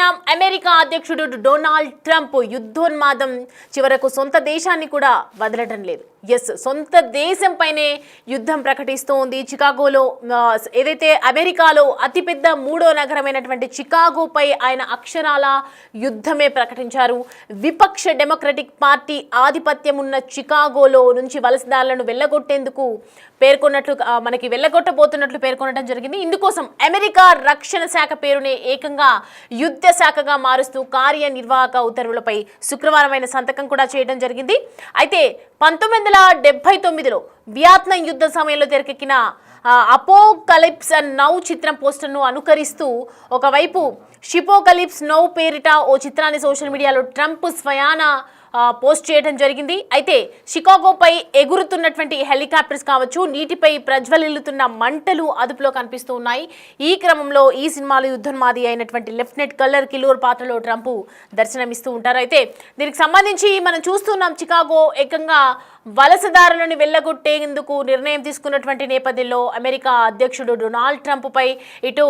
చూస్తున్నాం అమెరికా అధ్యక్షుడు Donald Trump యుద్ధోన్మాదం చివరకు సొంత దేశాన్ని కూడా వదలడం లేదు. సొంత దేశంపైనే యుద్ధం ప్రకటిస్తూ ఉంది. చికాగోలో ఏదైతే అమెరికాలో అతిపెద్ద మూడో నగరమైనటువంటి చికాగోపై ఆయన అక్షరాల యుద్ధమే ప్రకటించారు. విపక్ష డెమోక్రటిక్ పార్టీ ఆధిపత్యం ఉన్న చికాగోలో నుంచి వలసదారులను వెళ్ళగొట్టేందుకు వెళ్ళగొట్టబోతున్నట్లు పేర్కొనడం జరిగింది. ఇందుకోసం అమెరికా రక్షణ శాఖ పేరునే ఏకంగా యుద్ధ శాఖగా మారుస్తూ కార్యనిర్వాహక ఉత్తర్వులపై శుక్రవారం ఆయన సంతకం కూడా చేయడం జరిగింది. అయితే 1979లో వియత్నాం యుద్ధ సమయంలో తెరకెక్కిన అపోకలిప్స్ నౌ చిత్రం పోస్టర్ను అనుకరిస్తూ ఒకవైపు షిపోకలిప్స్ నౌ పేరిట ఓ చిత్రాన్ని సోషల్ మీడియాలో ట్రంప్ స్వయాన పోస్ట్ చేయడం జరిగింది. అయితే షికాగోపై ఎగురుతున్నటువంటి హెలికాప్టర్స్ కావచ్చు, నీటిపై ప్రజ్వలిల్లుతున్న మంటలు అదుపులో కనిపిస్తూ ఉన్నాయి. ఈ క్రమంలో ఈ సినిమాలో యుద్ధోన్మాది అయినటువంటి లెఫ్టినెంట్ కల్లర్ కిలోర్ పాత్రలో ట్రంప్ దర్శనమిస్తూ ఉంటారు. అయితే దీనికి సంబంధించి మనం చూస్తున్నాం, చికాగో ఏకంగా వలసదారులను వెళ్ళగొట్టేందుకు నిర్ణయం తీసుకున్నటువంటి నేపథ్యంలో అమెరికా అధ్యక్షుడు డొనాల్డ్ ట్రంప్ పై ఇటు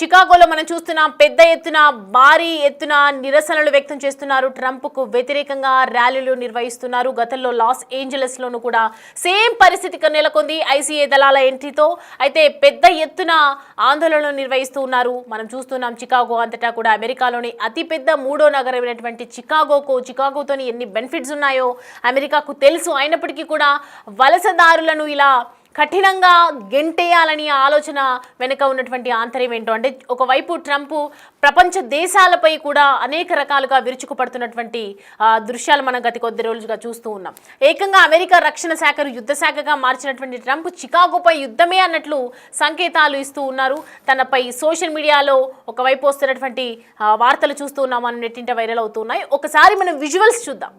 చికాగోలో మనం చూస్తున్నాం పెద్ద ఎత్తున భారీ ఎత్తున నిరసనలు వ్యక్తం చేస్తున్నారు. ట్రంప్కు వ్యతిరేకంగా ర్యాలీలు నిర్వహిస్తున్నారు. గతంలో లాస్ ఏంజలస్లోనూ కూడా సేమ్ పరిస్థితి నెలకొంది ఐసీఏ దళాల ఎంట్రీతో. అయితే పెద్ద ఎత్తున ఆందోళనలు నిర్వహిస్తూ ఉన్నారు. మనం చూస్తున్నాం చికాగో అంతటా కూడా అమెరికాలోని అతిపెద్ద మూడో నగరమైనటువంటి చికాగోతోని ఎన్ని బెనిఫిట్స్ ఉన్నాయో అమెరికాకు తెలుసు. అయినప్పటికీ కూడా వలసదారులను ఇలా కఠినంగా గెంటేయాలని ఆలోచన వెనుక ఉన్నటువంటి ఆంతర్యం ఏంటో అంటే, ఒకవైపు ట్రంప్ ప్రపంచ దేశాలపై కూడా అనేక రకాలుగా విరుచుకుపడుతున్నటువంటి దృశ్యాలు మనం గత కొద్ది రోజులుగా చూస్తూ ఉన్నాం. ఏకంగా అమెరికా రక్షణ శాఖను యుద్ధ శాఖగా మార్చినటువంటి ట్రంప్ చికాగోపై యుద్ధమే అన్నట్లు సంకేతాలు ఇస్తూ ఉన్నారు. తనపై సోషల్ మీడియాలో ఒకవైపు వస్తున్నటువంటి వార్తలు చూస్తూ ఉన్నాం, మనం నెట్టింట వైరల్ అవుతున్నాయి. ఒకసారి మనం విజువల్స్ చూద్దాం.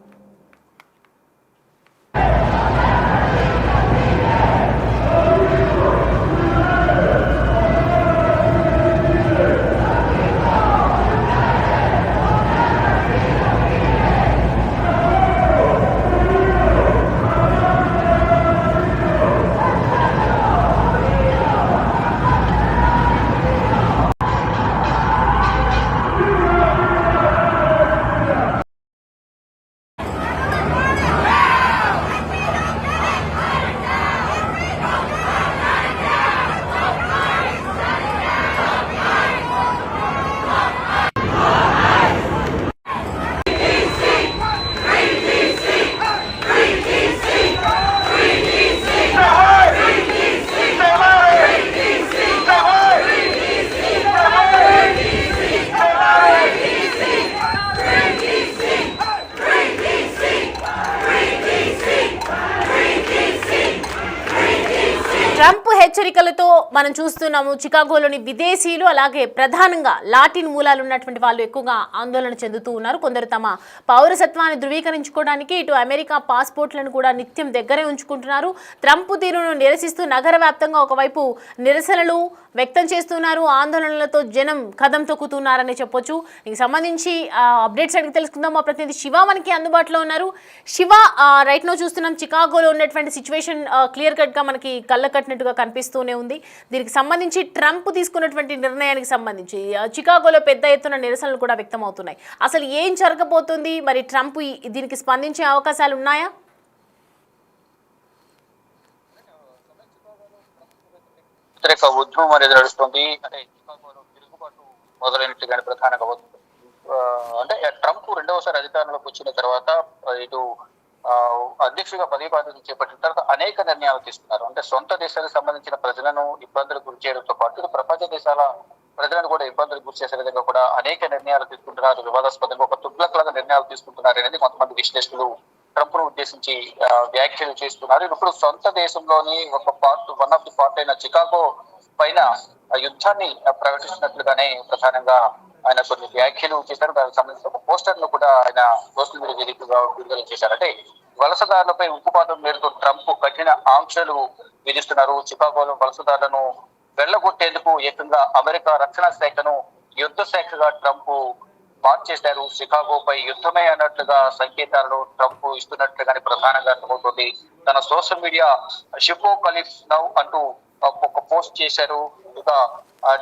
ట్రంప్ హెచ్చరికలతో మనం చూస్తున్నాము చికాగోలోని విదేశీయులు, అలాగే ప్రధానంగా లాటిన్ మూలాలు ఉన్నటువంటి వాళ్ళు ఎక్కువగా ఆందోళన చెందుతూ ఉన్నారు. కొందరు తమ పౌరసత్వాన్ని ధృవీకరించుకోవడానికి ఇటు అమెరికా పాస్పోర్ట్లను కూడా నిత్యం దగ్గరే ఉంచుకుంటున్నారు. ట్రంప్ తీరును నిరసిస్తూ నగర వ్యాప్తంగా ఒకవైపు నిరసనలు వ్యక్తం చేస్తున్నారు. ఆందోళనలతో జనం కదం తొక్కుతున్నారని చెప్పొచ్చు. దీనికి సంబంధించి అప్డేట్స్ అడిగి తెలుసుకుందాం. మా ప్రతినిధి శివ మనకి అందుబాటులో ఉన్నారు. శివ, రైట్ నో చూస్తున్నాం చికాగోలో ఉన్నటువంటి సిచ్యువేషన్ క్లియర్ కట్గా మనకి కళ్ళ కట్టినట్టుగా కనిపిస్తూనే ఉంది. దీనికి సంబంధించి ట్రంప్ తీసుకున్నటువంటి నిర్ణయానికి సంబంధించి చికాగోలో పెద్ద ఎత్తున నిరసనలు కూడా వ్యక్తం అవుతున్నాయి. అసలు ఏం జరగబోతుంది, మరి ట్రంప్ దీనికి స్పందించే అవకాశాలు ఉన్నాయా? ఉద్యమం అనేది నడుస్తుంది. అంటే చికాగోలో తిరుగుబాటు మొదలైనట్టుగానే ప్రధానంగా అంటే ట్రంప్ రెండవసారి అధికారంలోకి వచ్చిన తర్వాత ఇటు అధ్యక్షుడిగా పదవి బాధ్యతలు చేపట్టిన తర్వాత అనేక నిర్ణయాలు తీసుకున్నారు. అంటే సొంత దేశాలకు సంబంధించిన ప్రజలను ఇబ్బందులకు గురి చేయడంతో పాటు ప్రపంచ దేశాల ప్రజలను కూడా ఇబ్బందులకు గురి చేసే విధంగా కూడా అనేక నిర్ణయాలు తీసుకుంటున్నారు. వివాదాస్పదంగా ఒక తుగ్లక్ లాగా నిర్ణయాలు తీసుకుంటున్నారు అనేది కొంతమంది విశ్లేషకులు ట్రంప్ ను ఉద్దేశించి వ్యాఖ్యలు చేస్తున్నారు. ఇప్పుడు సొంత దేశంలోని ఒక వన్ ఆఫ్ ది పార్ట్ అయిన చికాగో పైన యుద్ధాన్ని ప్రకటిస్తున్నట్లుగానే ప్రధానంగా ఆయన కొన్ని వ్యాఖ్యలు చేశారు. దానికి సంబంధించిన ఒక పోస్టర్ ను కూడా ఆయన సోషల్ మీడియా వేదికగా విడుదల చేశారు. అంటే వలసదారులపై ఉక్కుపాతం మేరకు ట్రంప్ కఠిన ఆంక్షలు విధిస్తున్నారు. చికాగోలో వలసదారులను వెళ్లగొట్టేందుకు ఏకంగా అమెరికా రక్షణ శాఖను యుద్ధ శాఖగా ట్రంప్ మార్చేశారు. చికాగోపై యుద్ధమే అన్నట్లుగా సంకేతాలను ట్రంప్ ఇస్తున్నట్లుగానే ప్రధానంగా అర్థమవుతుంది. తన సోషల్ మీడియా షిపోకలిప్స్ నౌ అంటూ ఒక పోస్ట్ చేశారు. ఇక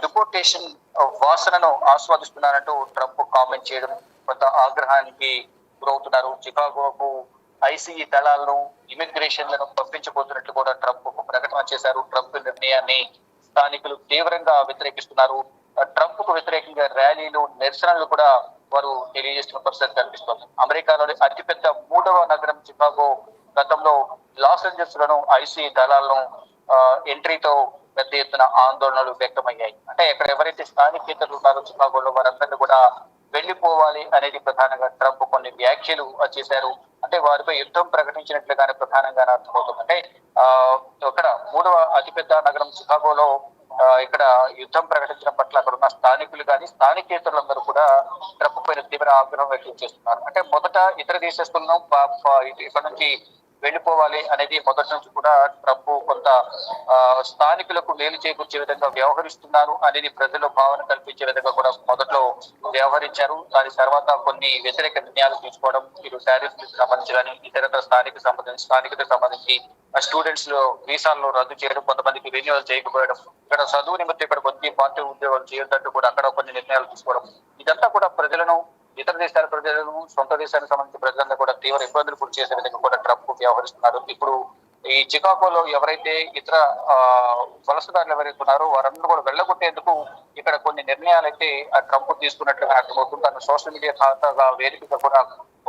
డిపోర్టేషన్ వాసనను ఆస్వాదిస్తున్నారంటూ ట్రంప్ కామెంట్ చేయడం కొంత ఆగ్రహానికి గురవుతున్నారు. చికాగోకు ఐసీఈ దళాలను ఇమిగ్రేషన్లను పంపించబోతున్నట్లు కూడా ట్రంప్ ఒక ప్రకటన చేశారు. ట్రంప్ నిర్ణయాన్ని స్థానికులు తీవ్రంగా వ్యతిరేకిస్తున్నారు. ట్రంప్ కు వ్యతిరేకంగా ర్యాలీలు నిరసనలు కూడా వారు తెలియజేస్తున్న పరిస్థితి కనిపిస్తోంది. అమెరికాలోని అతిపెద్ద 3వ నగరం చికాగో గతంలో లాస్ ఏంజల్స్ లను ఐసీఈ దళాలను ఎంట్రీతో పెద్ద ఎత్తున ఆందోళనలు వ్యక్తమయ్యాయి. అంటే ఇక్కడ ఎవరైతే స్థానికేతరులు ఉన్నారో చికాగోలో వారందరినీ కూడా వెళ్లిపోవాలి అనేది ప్రధానంగా ట్రంప్ కొన్ని వ్యాఖ్యలు చేశారు. అంటే వారిపై యుద్ధం ప్రకటించినట్లుగానే ప్రధానంగా అర్థమవుతుంది. అంటే ఇక్కడ 3వ అతిపెద్ద నగరం చికాగోలో ఇక్కడ యుద్ధం ప్రకటించడం పట్ల అక్కడ ఉన్న స్థానికులు కానీ స్థానికేతరులందరూ కూడా ట్రంప్ పైన తీవ్ర ఆగ్రహం వ్యక్తం చేస్తున్నారు. అంటే మొదట ఇతర దేశస్తులను ఇక్కడ నుంచి వెళ్లిపోవాలి అనేది మొదటి నుంచి కూడా ట్రంప్ కొంత స్థానికులకు మేలు చేకూర్చే విధంగా వ్యవహరిస్తున్నారు అనేది ప్రజలు భావన కల్పించే విధంగా కూడా మొదట్లో వ్యవహరించారు. దాని తర్వాత కొన్ని వ్యతిరేక నిర్ణయాలు తీసుకోవడం, ఇటు టారిఫ్ సంబంధించి కానీ ఇతర స్థానికతకు సంబంధించి స్టూడెంట్స్ లో వీసాల్లో రద్దు చేయడం, కొంతమందికి రెన్యువల్ చేయకపోవడం, ఇక్కడ చదువు నిమిత్తం ఇక్కడ వచ్చి పార్టీ ఉద్యోగాలు చేయొద్దంటూ కూడా అక్కడ కొన్ని నిర్ణయాలు తీసుకోవడం, ఇదంతా కూడా ప్రజలను ఇతర దేశాల ప్రజలను సొంత దేశానికి సంబంధించిన ప్రజలందరూ కూడా తీవ్ర ఇబ్బందులు గురి చేసే విధంగా కూడా ట్రంప్ వ్యవహరిస్తున్నారు. ఇప్పుడు ఈ చికాగోలో ఎవరైతే ఇతర వలసదారులు ఎవరైతే ఉన్నారో వారందరూ కూడా వెళ్ళగొట్టేందుకు ఇక్కడ కొన్ని నిర్ణయాలు అయితే ఆ ట్రంప్ తీసుకున్నట్లుగా అర్థమవుతుంది. తన సోషల్ మీడియా ఖాతాగా వేదికగా కూడా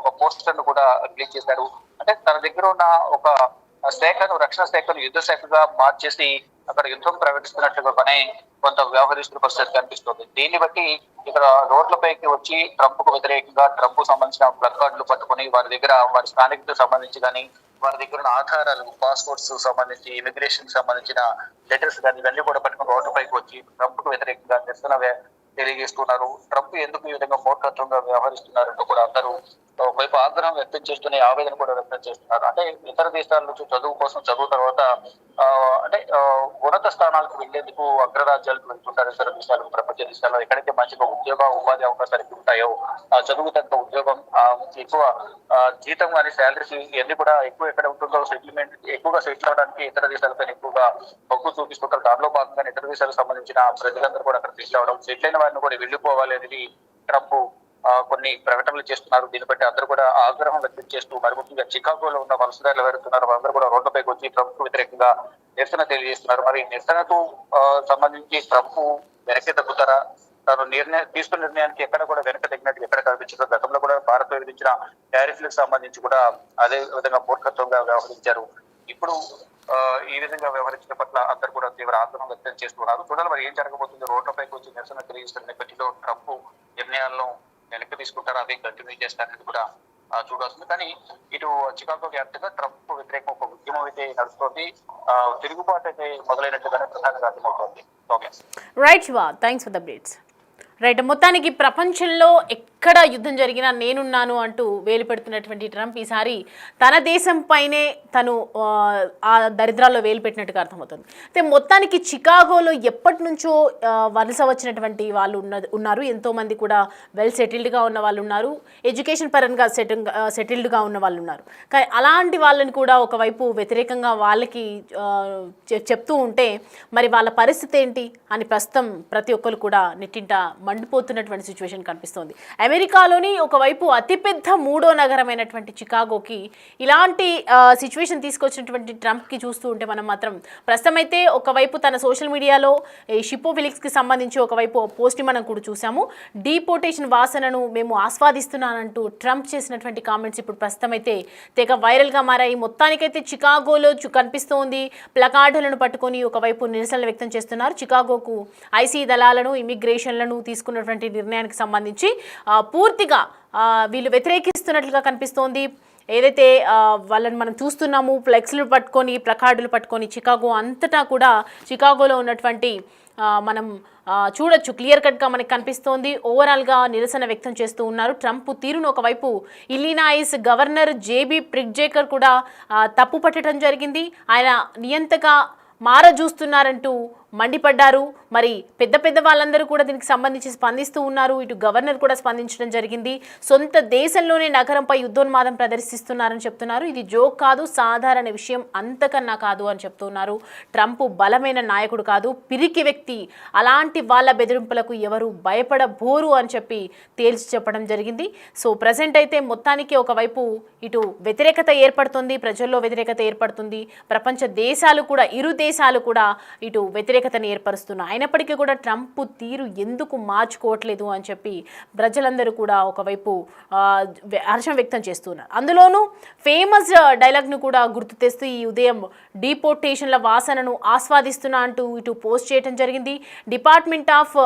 ఒక పోస్టర్ ను కూడా రిలీజ్ చేశారు. అంటే తన దగ్గర ఉన్న ఒక శాఖను, రక్షణ శాఖను యుద్ధ శాఖగా మార్చేసి అక్కడ యుద్ధం ప్రకటిస్తున్నట్లుగా పనే కొంత వ్యవహరిస్తున్న పరిస్థితి కనిపిస్తుంది. దీన్ని బట్టి ఇక్కడ రోడ్లపైకి వచ్చి ట్రంప్ కు వ్యతిరేకంగా ట్రంప్ సంబంధించిన ప్లకార్డులు పట్టుకుని వారి దగ్గర వారి స్థానికతకు సంబంధించి కానీ వారి దగ్గర ఉన్న ఆధారాలు, పాస్పోర్ట్స్ సంబంధించి, ఇమిగ్రేషన్ సంబంధించిన లెటర్స్ కానీ ఇవన్నీ కూడా పట్టుకుని రోడ్లపైకి వచ్చి ట్రంప్ కు వ్యతిరేకంగా నిరసన తెలియజేస్తున్నారు. ట్రంప్ ఎందుకు ఈ విధంగా మూర్ఖత్వంగా వ్యవహరిస్తున్నారంటూ కూడా అందరూ ఒకవైపు ఆగ్రహం వ్యక్తం చేస్తూనే ఆవేదన కూడా వ్యక్తం చేస్తున్నారు. అంటే ఇతర దేశాల నుంచి చదువు తర్వాత అంటే ఉన్నత స్థానాలకు వెళ్లేందుకు అగ్రరాజ్యాలకు వెళ్తుంటారు ఇతర దేశాలు, ప్రపంచ దేశాల్లో ఎక్కడైతే మంచిగా ఉపాధి అవకాశాలు ఉంటాయో, చదువు తగ్గ ఉద్యోగం, ఎక్కువ జీతం కానీ శాలరీస్ ఇవన్నీ కూడా ఎక్కువ ఎక్కడ ఉంటుందో ఎక్కువగా సెటిల్ అవడానికి ఇతర దేశాలపైన ఎక్కువగా మొగ్గు చూపిస్తుంటారు. దానిలో భాగంగా ఇతర దేశాలకు సంబంధించిన ప్రజలందరూ కూడా అక్కడ సెటిల్ అవడం, సెటిల్ అయిన వారిని కూడా వెళ్లిపోవాలి అనేది ట్రంప్ కొన్ని ప్రకటనలు చేస్తున్నారు. దీన్ని బట్టి అందరూ కూడా ఆగ్రహం వ్యక్తం చేస్తూ మరి ముఖ్యంగా చికాగోలో ఉన్న వలసదారులు ఎవరుతున్నారు వారందరూ కూడా రోడ్లపైకి వచ్చి ట్రంప్ వ్యతిరేకంగా నిరసన తెలియజేస్తున్నారు. మరి నిరసనకు సంబంధించి ట్రంప్ వెనక్కి తగ్గుతారా? తాను తీసుకున్న నిర్ణయానికి ఎక్కడ కూడా వెనక తగ్గినట్టు ఎక్కడ కనిపించదు. గతంలో కూడా భారత్ విధించిన టారిఫ్లకు సంబంధించి కూడా అదే విధంగా మూర్ఖత్వంగా వ్యవహరించారు. ఇప్పుడు ఈ విధంగా వ్యవహరించిన పట్ల అందరూ కూడా తీవ్ర ఆగ్రహం వ్యక్తం చేస్తున్నారు. చూడాలి మరి ఏం జరగబోతుంది. రోడ్లపైకి వచ్చి నిరసన తెలియజేస్తున్న నేపథ్యంలో ట్రంప్ నిర్ణయాలను వెనక్కి తీసుకుంటారు, అదే కంటిన్యూ చేస్తారని కూడా చూడాల్సింది. కానీ ఇటు చికాగో వ్యాప్తంగా ట్రంప్ వ్యతిరేకం ఒక ఉద్యమం అయితే నడుస్తుంది. తిరుగుబాటు అయితే మొదలైనట్టుగానే ప్రధానంగా అర్థమవుతోంది. Okay right Shiva, thanks for the updates. Right, మొత్తానికి ప్రపంచంలో ఎక్కడ యుద్ధం జరిగినా నేనున్నాను అంటూ వేలు పెడుతున్నటువంటి ట్రంప్ ఈసారి తన దేశం పైనే తను ఆ దరిద్రాల్లో వేలు పెట్టినట్టుగా అర్థమవుతుంది. అయితే మొత్తానికి చికాగోలో ఎప్పటి నుంచో వలస వచ్చినటువంటి వాళ్ళు ఉన్నారు. ఎంతోమంది కూడా వెల్ సెటిల్డ్గా ఉన్న వాళ్ళు ఉన్నారు, ఎడ్యుకేషన్ పరంగా సెటిల్డ్గా ఉన్న వాళ్ళు ఉన్నారు. కానీ అలాంటి వాళ్ళని కూడా ఒకవైపు వ్యతిరేకంగా వాళ్ళకి చెప్తూ ఉంటే మరి వాళ్ళ పరిస్థితి ఏంటి అని ప్రస్తుతం ప్రతి ఒక్కరు కూడా నెట్టింట మండిపోతున్నటువంటి సిచ్యువేషన్ కనిపిస్తోంది. అమెరికాలోని ఒకవైపు అతిపెద్ద 3వ నగరమైనటువంటి చికాగోకి ఇలాంటి సిచ్యువేషన్ తీసుకొచ్చినటువంటి ట్రంప్కి చూస్తూ ఉంటే మనం మాత్రం ప్రస్తుతం అయితే ఒకవైపు తన సోషల్ మీడియాలో షిప్పో ఫిలిక్స్కి సంబంధించి ఒకవైపు పోస్ట్ని మనం కూడా చూసాము. డీపోర్టేషన్ వాసనను మేము ఆస్వాదిస్తున్నానంటూ ట్రంప్ చేసినటువంటి కామెంట్స్ ఇప్పుడు ప్రస్తుతం అయితే తెగ వైరల్గా మారాయి. మొత్తానికైతే చికాగోలో కనిపిస్తోంది ప్లకార్డులను పట్టుకొని ఒకవైపు నిరసనలు వ్యక్తం చేస్తున్నారు. చికాగోకు ఐసీ దళాలను, ఇమిగ్రేషన్లను తీసుకున్నటువంటి నిర్ణయానికి సంబంధించి పూర్తిగా వీళ్ళు వ్యతిరేకిస్తున్నట్లుగా కనిపిస్తోంది. ఏదైతే వాళ్ళని మనం చూస్తున్నాము ఫ్లెక్స్లు పట్టుకొని, ప్లకార్డులు పట్టుకొని చికాగో అంతటా కూడా చికాగోలో ఉన్నటువంటి మనం చూడొచ్చు, క్లియర్ కట్గా మనకి కనిపిస్తోంది. ఓవరాల్గా నిరసన వ్యక్తం చేస్తూ ఉన్నారు. ట్రంప్ తీరును ఒకవైపు ఇల్లినాయిస్ గవర్నర్ జేబీ ప్రిట్జేకర్ కూడా తప్పు పట్టడం జరిగింది. ఆయన నియంతగా మారజూస్తున్నారంటూ మండిపడ్డారు. మరి పెద్ద పెద్ద వాళ్ళందరూ కూడా దీనికి సంబంధించి స్పందిస్తూ ఉన్నారు. ఇటు గవర్నర్ కూడా స్పందించడం జరిగింది. సొంత దేశంలోనే నగరంపై యుద్ధోన్మాదం ప్రదర్శిస్తున్నారని చెప్తున్నారు. ఇది జోక్ కాదు, సాధారణ విషయం అంతకన్నా కాదు అని చెప్తున్నారు. ట్రంప్ బలమైన నాయకుడు కాదు, పిరికి వ్యక్తి. అలాంటి వాళ్ళ బెదిరింపులకు ఎవరు భయపడబోరు అని చెప్పి తేల్చి చెప్పడం జరిగింది. సో ప్రజెంట్ అయితే మొత్తానికి ఒకవైపు ఇటు వ్యతిరేకత ఏర్పడుతుంది, ప్రజల్లో వ్యతిరేకత ఏర్పడుతుంది. ప్రపంచ దేశాలు కూడా, ఇరు దేశాలు కూడా ఇటు వ్యతిరేకతను ఏర్పరుస్తున్నాయి. అయినప్పటికీ కూడా ట్రంప్ తీరు ఎందుకు మార్చుకోవట్లేదు అని చెప్పి ప్రజలందరూ కూడా ఒకవైపు హర్షం వ్యక్తం చేస్తున్నారు. అందులోనూ ఫేమస్ డైలాగ్ను కూడా గుర్తు తెస్తూ ఈ ఉదయం డీపోర్టేషన్ల వాసనను ఆస్వాదిస్తున్నా అంటూ ఇటు పోస్ట్ చేయడం జరిగింది. డిపార్ట్మెంట్ ఆఫ్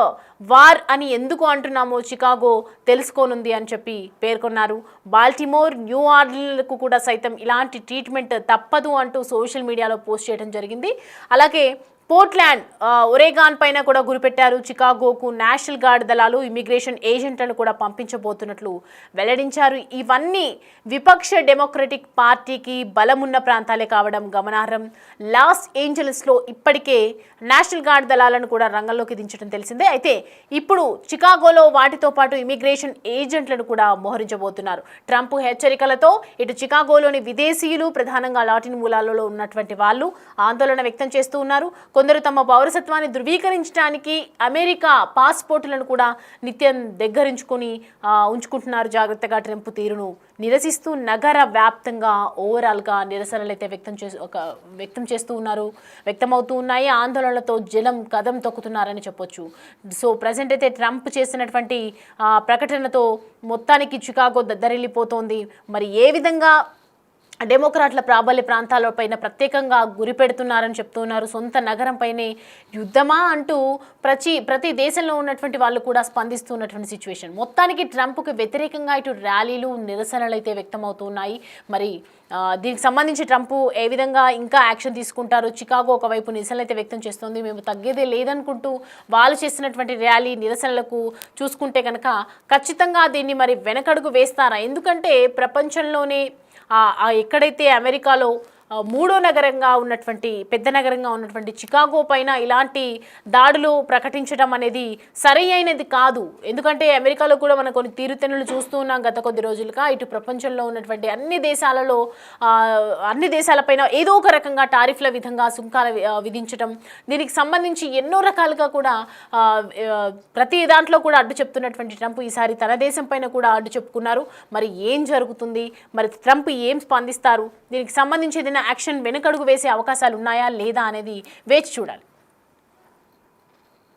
వార్ అని ఎందుకు అంటున్నామో చికాగో తెలుసుకోనుంది అని చెప్పి పేర్కొన్నారు. బాల్టిమోర్, న్యూ ఆర్లీన్లకు కూడా సైతం ఇలాంటి ట్రీట్మెంట్ తప్పదు అంటూ సోషల్ మీడియాలో పోస్ట్ చేయడం జరిగింది. అలాగే పోర్ట్లాండ్, ఒరేగాన్ పైన కూడా గురిపెట్టారు. చికాగోకు నేషనల్ గార్డ్ దళాలు ఇమిగ్రేషన్ ఏజెంట్లను కూడా పంపించబోతున్నట్లు వెల్లడించారు. ఇవన్నీ విపక్ష డెమోక్రటిక్ పార్టీకి బలమున్న ప్రాంతాలే కావడం గమనార్హం. లాస్ ఏంజలస్లో ఇప్పటికే నేషనల్ గార్డ్ దళాలను కూడా రంగంలోకి దించడం తెలిసిందే. అయితే ఇప్పుడు చికాగోలో వాటితో పాటు ఇమిగ్రేషన్ ఏజెంట్లను కూడా మోహరించబోతున్నారు. ట్రంప్ హెచ్చరికలతో ఇటు చికాగోలోని విదేశీయులు, ప్రధానంగా లాటిన్ మూలాలలో ఉన్నటువంటి వాళ్ళు ఆందోళన వ్యక్తం చేస్తూ ఉన్నారు. కొందరు తమ పౌరసత్వాన్ని ధృవీకరించడానికి అమెరికా పాస్పోర్టులను కూడా నిత్యం దగ్గరించుకొని ఉంచుకుంటున్నారు. జాగ్రత్తగా ట్రంప్ తీరును నిరసిస్తూ నగర వ్యాప్తంగా ఓవరాల్గా నిరసనలు అయితే వ్యక్తం చేస్తూ ఉన్నారు, వ్యక్తమవుతూ ఉన్నాయి. ఆందోళనలతో జలం కదం తొక్కుతున్నారని చెప్పొచ్చు. సో ప్రజెంట్ అయితే ట్రంప్ చేసినటువంటి ప్రకటనతో మొత్తానికి చికాగో దద్దరిల్లిపోతోంది. మరి ఏ విధంగా డెమోక్రాట్ల ప్రాబల్య ప్రాంతాలపైన ప్రత్యేకంగా గురిపెడుతున్నారని చెప్తున్నారు. సొంత నగరంపైనే యుద్ధమా అంటూ ప్రతి దేశంలో ఉన్నటువంటి వాళ్ళు కూడా స్పందిస్తున్నటువంటి సిచ్యువేషన్. మొత్తానికి ట్రంప్కి వ్యతిరేకంగా ఇటు ర్యాలీలు, నిరసనలు అయితే వ్యక్తమవుతున్నాయి. మరి దీనికి సంబంధించి ట్రంప్ ఏ విధంగా ఇంకా యాక్షన్ తీసుకుంటారు? చికాగో ఒకవైపు నిరసనలు అయితే వ్యక్తం చేస్తుంది. మేము తగ్గేదే లేదనుకుంటూ వాళ్ళు చేసినటువంటి ర్యాలీ, నిరసనలకు చూసుకుంటే కనుక ఖచ్చితంగా దీన్ని మరి వెనకడుగు వేస్తారా? ఎందుకంటే ప్రపంచంలోనే ఎక్కడైతే అమెరికాలో మూడో నగరంగా ఉన్నటువంటి, పెద్ద నగరంగా ఉన్నటువంటి చికాగో పైన ఇలాంటి దాడులు ప్రకటించడం అనేది సరి అయినది కాదు. ఎందుకంటే అమెరికాలో కూడా మనం కొన్ని తీరుతెన్నులు చూస్తూ ఉన్నాం గత కొద్ది రోజులుగా. ఇటు ప్రపంచంలో ఉన్నటువంటి అన్ని దేశాలపైన ఏదో ఒక రకంగా టారిఫ్ల విధంగా సుంకాలు విధించడం, దీనికి సంబంధించి ఎన్నో రకాలుగా కూడా ప్రతి దాంట్లో కూడా అడ్డు చెప్తున్నటువంటి ట్రంప్ ఈసారి తన దేశం పైన కూడా అడ్డు చెప్పుకున్నారు. మరి ఏం జరుగుతుంది? మరి ట్రంప్ ఏం స్పందిస్తారు? దీనికి సంబంధించి ఏదైనా యాక్షన్ వెనుకడుగు వేసే అవకాశాలు ఉన్నాయా లేదా అనేది వేచి చూడాలి.